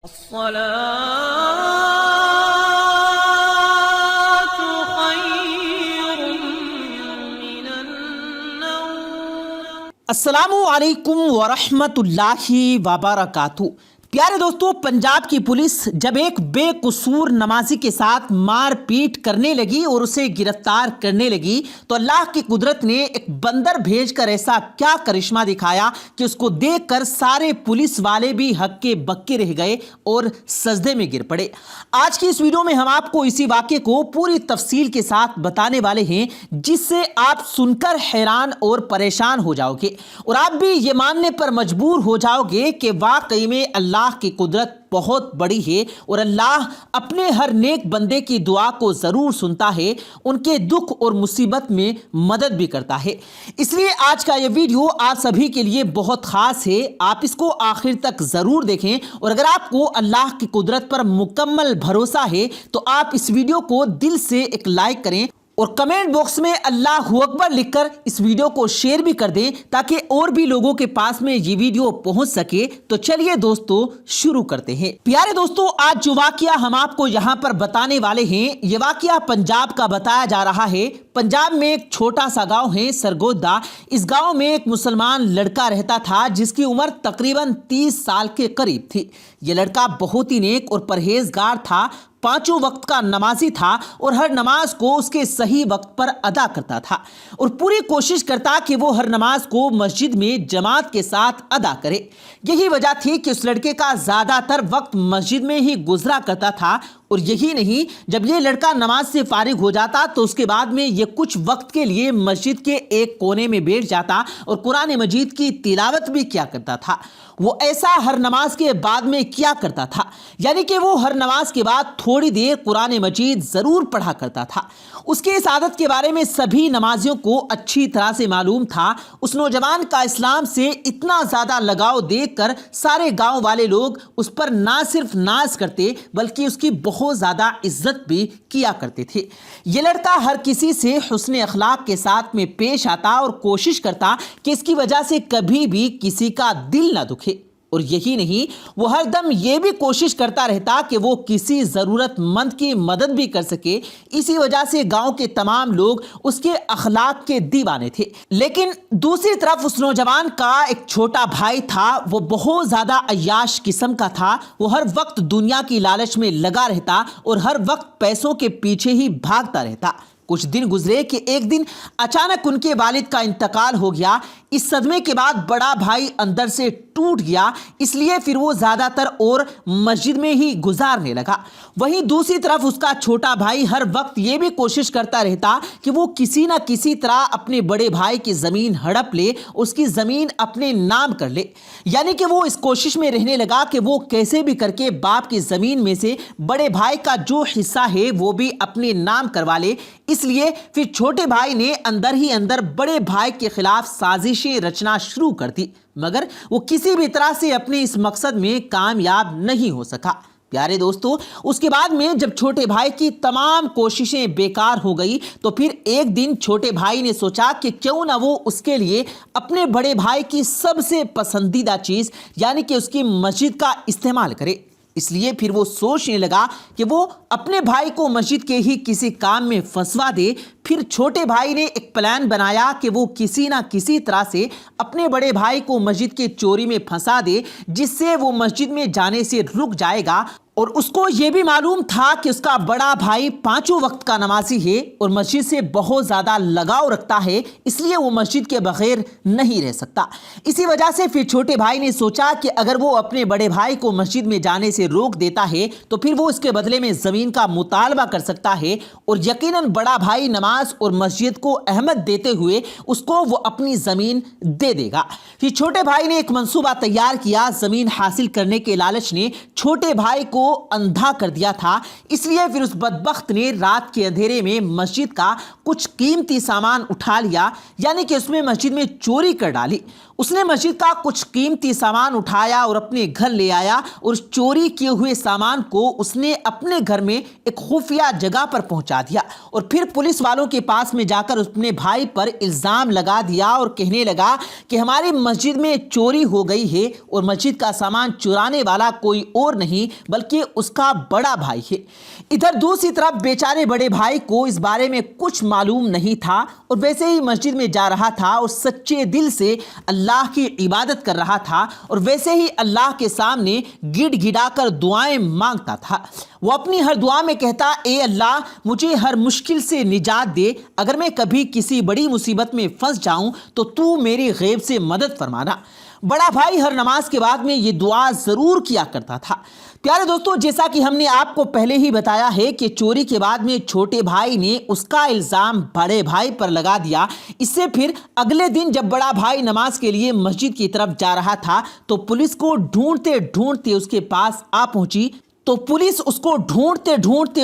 الصلاة خير من النوم۔ السلام علیکم ورحمۃ اللہ وبرکاتہ۔ پیارے دوستو، پنجاب کی پولیس جب ایک بے قصور نمازی کے ساتھ مار پیٹ کرنے لگی اور اسے گرفتار کرنے لگی تو اللہ کی قدرت نے ایک بندر بھیج کر ایسا کیا کرشمہ دکھایا کہ اس کو دیکھ کر سارے پولیس والے بھی ہکے بکے رہ گئے اور سجدے میں گر پڑے۔ آج کی اس ویڈیو میں ہم آپ کو اسی واقعے کو پوری تفصیل کے ساتھ بتانے والے ہیں، جس سے آپ سن کر حیران اور پریشان ہو جاؤ گے اور آپ بھی یہ ماننے پر مجبور ہو جاؤ گے کہ واقعی میں اللہ کی قدرت بہت بڑی ہے اور اللہ اپنے ہر نیک بندے کی دعا کو ضرور سنتا ہے، ان کے دکھ اور مصیبت میں مدد بھی کرتا ہے۔ اس لیے آج کا یہ ویڈیو آپ سبھی کے لیے بہت خاص ہے، آپ اس کو آخر تک ضرور دیکھیں، اور اگر آپ کو اللہ کی قدرت پر مکمل بھروسہ ہے تو آپ اس ویڈیو کو دل سے ایک لائک کریں اور کمنٹ باکس میں اللہ اکبر لکھ کر اس ویڈیو کو شیئر بھی کر دیں تاکہ اور بھی لوگوں کے پاس میں یہ ویڈیو پہنچ سکے۔ تو چلیے دوستو شروع کرتے ہیں۔ پیارے دوستو، آج جو واقعہ ہم آپ کو یہاں پر بتانے والے ہیں، یہ واقعہ پنجاب کا بتایا جا رہا ہے۔ پنجاب میں ایک چھوٹا سا گاؤں ہے سرگودا۔ اس گاؤں میں ایک مسلمان لڑکا رہتا تھا جس کی عمر تقریباً 30 سال کے قریب تھی۔ یہ لڑکا بہت ہی نیک اور پرہیزگار تھا، 5 وقت کا نمازی تھا اور ہر نماز کو اس کے صحیح وقت پر ادا کرتا تھا اور پوری کوشش کرتا کہ وہ ہر نماز کو مسجد میں جماعت کے ساتھ ادا کرے۔ یہی وجہ تھی کہ اس لڑکے کا زیادہ تر وقت مسجد میں ہی گزرا کرتا تھا، اور یہی نہیں، جب یہ لڑکا نماز سے فارغ ہو جاتا تو اس کے بعد میں یہ کچھ وقت کے لیے مسجد کے ایک کونے میں بیٹھ جاتا اور قرآن مجید کی تلاوت بھی کیا کرتا تھا۔ وہ ایسا ہر نماز کے بعد میں کیا کرتا تھا، یعنی کہ وہ ہر نماز کے بعد تھوڑی دیر قرآن مجید ضرور پڑھا کرتا تھا۔ اس کی اس عادت کے بارے میں سبھی نمازیوں کو اچھی طرح سے معلوم تھا۔ اس نوجوان کا اسلام سے اتنا زیادہ لگاؤ دیکھ کر سارے گاؤں والے لوگ اس پر نہ صرف ناز کرتے بلکہ اس کی بہت زیادہ عزت بھی کیا کرتے تھے۔ یہ لڑکا ہر کسی سے حسن اخلاق کے ساتھ میں پیش آتا اور کوشش کرتا کہ اس کی وجہ سے کبھی بھی کسی کا دل نہ دکھے، اور یہی نہیں، وہ ہر دم یہ بھی کوشش کرتا رہتا کہ وہ کسی ضرورت مند کی مدد بھی کر سکے۔ اسی وجہ سے گاؤں کے تمام لوگ اس کے اخلاق کے دیوانے تھے۔ لیکن دوسری طرف اس نوجوان کا ایک چھوٹا بھائی تھا، وہ بہت زیادہ عیاش قسم کا تھا۔ وہ ہر وقت دنیا کی لالچ میں لگا رہتا اور ہر وقت پیسوں کے پیچھے ہی بھاگتا رہتا۔ کچھ دن گزرے کہ ایک دن اچانک ان کے والد کا انتقال ہو گیا۔ اس صدمے کے بعد بڑا بھائی اندر سے ٹوٹ گیا، اس لیے پھر وہ زیادہ تر اور مسجد میں ہی گزارنے لگا۔ وہیں دوسری طرف اس کا چھوٹا بھائی ہر وقت یہ بھی کوشش کرتا رہتا کہ وہ کسی نہ کسی طرح اپنے بڑے بھائی کی زمین ہڑپ لے، اس کی زمین اپنے نام کر لے، یعنی کہ وہ اس کوشش میں رہنے لگا کہ وہ کیسے بھی کر کے باپ کی زمین میں سے بڑے بھائی کا جو حصہ ہے وہ بھی اپنے نام کروا لے۔ اس لیے پھر چھوٹے بھائی نے اندر ہی اندر بڑے بھائی کے خلاف سازشیں رچنا شروع کر دی، مگر وہ کسی بھی طرح سے اپنے اس مقصد میں کامیاب نہیں ہو سکا۔ پیارے دوستو، اس کے بعد میں جب چھوٹے بھائی کی تمام کوششیں بیکار ہو گئی تو پھر ایک دن چھوٹے بھائی نے سوچا کہ کیوں نہ وہ اس کے لیے اپنے بڑے بھائی کی سب سے پسندیدہ چیز یعنی کہ اس کی مسجد کا استعمال کرے۔ اس لیے پھر وہ سوچنے لگا کہ وہ اپنے بھائی کو مسجد کے ہی کسی کام میں پھنسوا دے۔ پھر چھوٹے بھائی نے ایک پلان بنایا کہ وہ کسی نہ کسی طرح سے اپنے بڑے بھائی کو مسجد کے چوری میں پھنسا دے، جس سے وہ مسجد میں جانے سے رک جائے گا۔ اور اس کو یہ بھی معلوم تھا کہ اس کا بڑا بھائی 5 وقت کا نمازی ہے اور مسجد سے بہت زیادہ لگاؤ رکھتا ہے، اس لیے وہ مسجد کے بغیر نہیں رہ سکتا۔ اسی وجہ سے پھر چھوٹے بھائی نے سوچا کہ اگر وہ اپنے بڑے بھائی کو مسجد میں جانے سے روک دیتا ہے تو پھر وہ اس کے بدلے میں زمین کا مطالبہ کر سکتا ہے، اور یقیناً بڑا بھائی نماز اور مسجد کو اہمیت دیتے ہوئے اس کو وہ اپنی زمین دے دے گا۔ پھر چھوٹے بھائی نے ایک منصوبہ تیار کیا۔ زمین حاصل کرنے کے لالچ نے چھوٹے بھائی کو اندھا کر دیا تھا، اس لیے پھر اس بدبخت نے رات کے اندھیرے میں مسجد کا کچھ قیمتی سامان اٹھا لیا، یعنی کہ اس میں مسجد میں چوری کر ڈالی۔ उसने मस्जिद का कुछ कीमती सामान उठाया और अपने घर ले आया और उस चोरी किए हुए सामान को उसने अपने घर में एक खुफिया जगह पर पहुंचा दिया और फिर पुलिस वालों के पास में जाकर अपने भाई पर इल्ज़ाम लगा दिया और कहने लगा कि हमारी मस्जिद में चोरी हो गई है और मस्जिद का सामान चुराने वाला कोई और नहीं बल्कि उसका बड़ा भाई है। इधर दूसरी तरफ बेचारे बड़े भाई को इस बारे में कुछ मालूम नहीं था और वैसे ही मस्जिद में जा रहा था और सच्चे दिल से अल्लाह की इबादत कर रहा था और वैसे ही अल्लाह के सामने गिड़गिड़ाकर दुआएं मांगता था। वो अपनी हर दुआ में कहता, ए अल्लाह मुझे हर मुश्किल से निजात दे, अगर मैं कभी किसी बड़ी मुसीबत में फंस जाऊं तो तू मेरी गैब से मदद फरमाना। बड़ा भाई हर नमाज के बाद में ये दुआ जरूर किया करता था। प्यारे दोस्तों, जैसा कि हमने आपको पहले ही बताया है कि चोरी के बाद में छोटे भाई ने उसका इल्जाम बड़े भाई पर लगा दिया। इससे फिर अगले दिन जब बड़ा भाई नमाज के लिए मस्जिद की तरफ जा रहा था तो पुलिस को ढूंढते ढूंढते उसके पास आ पहुंची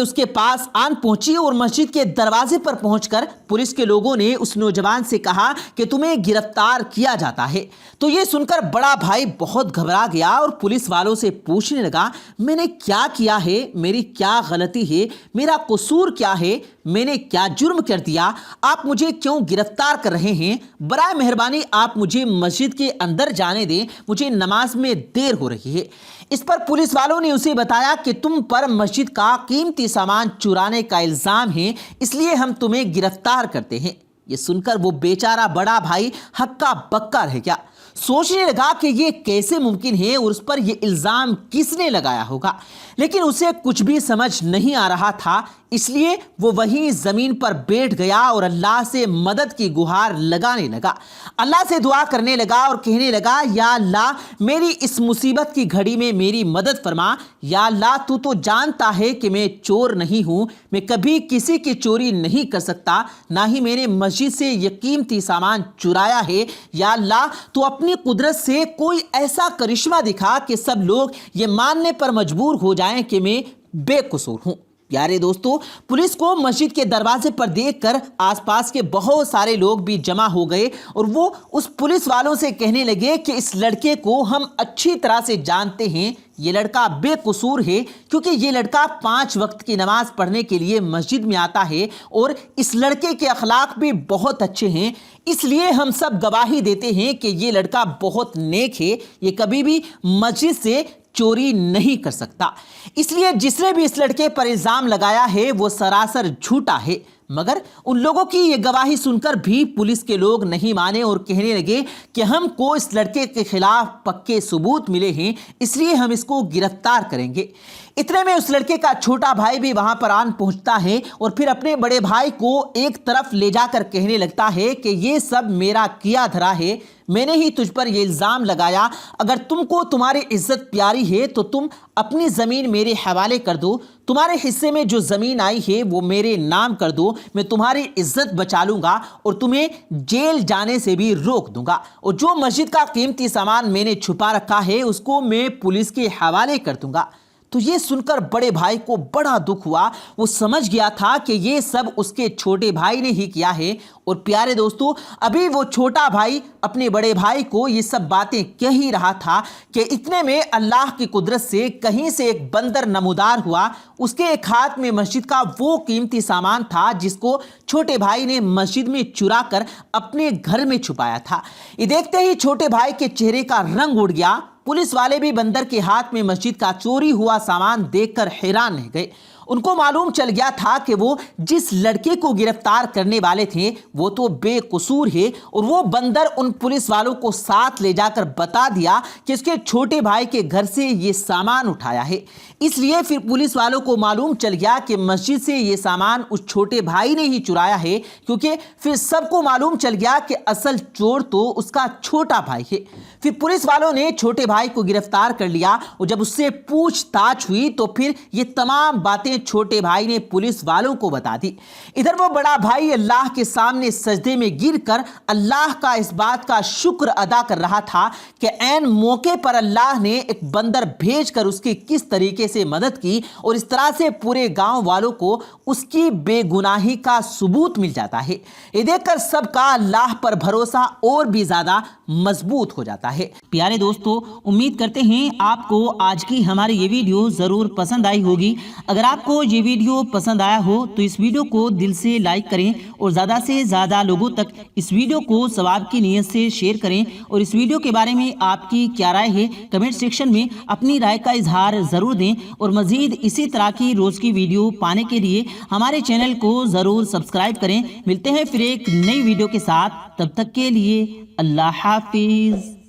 उसके पास आन पहुंची और मस्जिद के दरवाजे पर पहुंचकर पुलिस के लोगों ने उस नौजवान से कहा कि तुम्हें गिरफ्तार किया जाता है। तो ये सुनकर बड़ा भाई बहुत घबरा गया और पुलिस वालों से पूछने लगा, मैंने क्या किया है, मेरी क्या गलती है, मेरा कसूर क्या है, मैंने क्या जुर्म कर दिया, आप मुझे क्यों गिरफ्तार कर रहे हैं? बराए मेहरबानी आप मुझे मस्जिद के अंदर जाने दें, मुझे नमाज में देर हो रही है। इस पर पुलिस वालों ने उसे बताया कि तुम पर मस्जिद का कीमती सामान चुराने का इल्जाम है, इसलिए हम तुम्हें गिरफ्तार करते हैं। ये सुनकर वो बेचारा बड़ा भाई हक्का बक्का रह गया। सोचने लगा कि ये कैसे मुमकिन है और उस पर ये इल्जाम किसने लगाया होगा, लेकिन उसे कुछ भी समझ नहीं आ रहा था। इसलिए वो वहीं जमीन पर बैठ गया और अल्लाह से मदद की गुहार लगाने लगा। अल्लाह से दुआ करने लगा और कहने लगा, या अल्लाह मेरी इस मुसीबत की घड़ी में मेरी मदद फरमा। या अल्लाह तू तो जानता है कि मैं चोर नहीं हूँ, मैं कभी किसी की चोरी नहीं कर सकता, ना ही मैंने मस्जिद से ये कीमती सामान चुराया है। या अल्लाह तू अपनी कुदरत से कोई ऐसा करिश्मा दिखा कि सब लोग ये मानने पर मजबूर हो जाएं कि मैं बेकसूर हूँ। प्यारे दोस्तों, पुलिस को मस्जिद के दरवाजे पर देखकर आसपास के बहुत सारे लोग भी जमा हो गए और वो उस पुलिस वालों से कहने लगे कि इस लड़के को हम अच्छी तरह से जानते हैं, ये लड़का बेकसूर है क्योंकि ये लड़का 5 वक्त की नमाज पढ़ने के लिए मस्जिद में आता है और इस लड़के के अखलाक भी बहुत अच्छे हैं। इसलिए हम सब गवाही देते हैं कि ये लड़का बहुत नेक है, ये कभी भी मस्जिद से चोरी नहीं कर सकता। इसलिए जिसने भी इस लड़के पर इल्जाम लगाया है वो सरासर झूठा है। मगर उन लोगों की ये गवाही सुनकर भी पुलिस के लोग नहीं माने और कहने लगे कि हमको इस लड़के के खिलाफ पक्के सबूत मिले हैं, इसलिए हम इसको गिरफ्तार करेंगे। इतने में उस लड़के का छोटा भाई भी वहां पर आन पहुंचता है और फिर अपने बड़े भाई को एक तरफ ले जाकर कहने लगता है कि ये सब मेरा किया धरा है, मैंने ही तुझ पर ये इल्ज़ाम लगाया। अगर तुमको तुम्हारी इज्जत प्यारी है तो तुम अपनी ज़मीन मेरे हवाले कर दो, तुम्हारे हिस्से में जो ज़मीन आई है वो मेरे नाम कर दो, मैं तुम्हारी इज्जत बचा लूँगा और तुम्हें जेल जाने से भी रोक दूँगा, और जो मस्जिद का कीमती सामान मैंने छुपा रखा है उसको मैं पुलिस के हवाले कर दूँगा। तो ये सुनकर बड़े भाई को बड़ा दुख हुआ। वो समझ गया था कि ये सब उसके छोटे भाई ने ही किया है। और प्यारे दोस्तों, अभी वो छोटा भाई अपने बड़े भाई को ये सब बातें कह ही रहा था कि इतने में अल्लाह की कुदरत से कहीं से एक बंदर नमूदार हुआ। उसके एक हाथ में मस्जिद का वो कीमती सामान था जिसको छोटे भाई ने मस्जिद में चुरा कर अपने घर में छुपाया था। ये देखते ही छोटे भाई के चेहरे का रंग उड़ गया। पुलिस वाले भी बंदर के हाथ में मस्जिद का चोरी हुआ सामान देखकर हैरान रह गए। उनको मालूम चल गया था कि वो जिस लड़के को गिरफ्तार करने वाले थे वो तो बेकसूर है, और वो बंदर उन पुलिस वालों को साथ ले जाकर बता दिया कि उसके छोटे भाई के घर से ये सामान उठाया है। इसलिए फिर पुलिस वालों को मालूम चल गया कि मस्जिद से ये सामान उस छोटे भाई ने ही चुराया है, क्योंकि फिर सबको मालूम चल गया कि असल चोर तो उसका छोटा भाई है। फिर पुलिस वालों ने छोटे भाई को गिरफ्तार कर लिया और जब उससे पूछताछ हुई तो फिर ये तमाम बातें बातें छोटे भाई ने पुलिस वालों को बता दी। इधर वो बड़ा भाई अल्लाह के सामने सजदे में गिरकर अल्लाह का इस बात का शुक्र अदा कर रहा था कि ऐन मौके पर अल्लाह ने एक बंदर भेजकर उसकी किस तरीके से मदद की और इस तरह से पूरे गांव वालों को उसकी बेगुनाही का सबूत मिल जाता है। ये देखकर सबका अल्लाह पर भरोसा और भी ज्यादा मजबूत हो जाता है। प्यारे दोस्तों, उम्मीद करते हैं आपको आज की हमारी ये वीडियो जरूर पसंद आई होगी। अगर आपको ये वीडियो पसंद आया हो तो इस वीडियो को दिल से लाइक करें और ज़्यादा से ज़्यादा लोगों तक इस वीडियो को सवाब की नीयत से शेयर करें। और इस वीडियो के बारे में आपकी क्या राय है कमेंट सेक्शन में अपनी राय का इजहार ज़रूर दें। और मज़ीद इसी तरह की रोज़ की वीडियो पाने के लिए हमारे चैनल को ज़रूर सब्सक्राइब करें। मिलते हैं फिर एक नई वीडियो के साथ, तब तक के लिए अल्लाह हाफिज़।